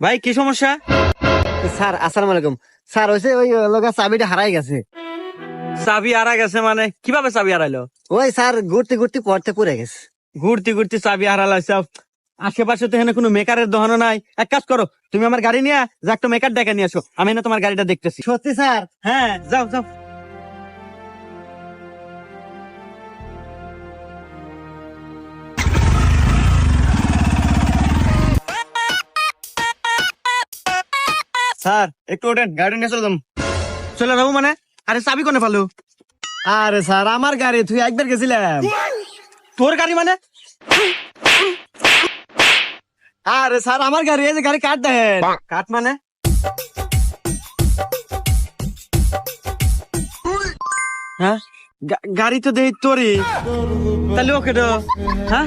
ভাই কি সমস্যা? স্যার আসসালামু আলাইকুম। স্যার হয়েছে ওই লোকের চাবিটা হারাই গেছে। চাবি হারা গেছে মানে কিভাবে চাবি হারাইলো? ওই স্যার ঘুরতে ঘুরতে পড়তে পড়ে গেছে। ঘুরতে ঘুরতে চাবি হারালাইছে। আশেপাশে তো এখানে কোনো মেকারের দোকানও নাই। এক কাজ করো, তুমি আমার গাড়ি নিয়ে যা একটা মেকার ডেকে নিয়ে আসো, আমি না তোমার গাড়িটা দেখতেছি। সত্যি স্যার? হ্যাঁ, যাও যাও। স্যার একটু ওঠেন, গাড়ি নিয়ে চললাম। চলে যাবো মানে? আরে চাবি কোনে পালো? আরে স্যার আমার গাড়ি, তুই একবার গেছিলাম। তোর গাড়ি মানে? আরে স্যার আমার গাড়ি, এই যে গাড়ি কাট দেন। কাঠ মানে? হ্যাঁ, গাড়ি তো দেই তোরই, তাহলে ওকে তো। হ্যাঁ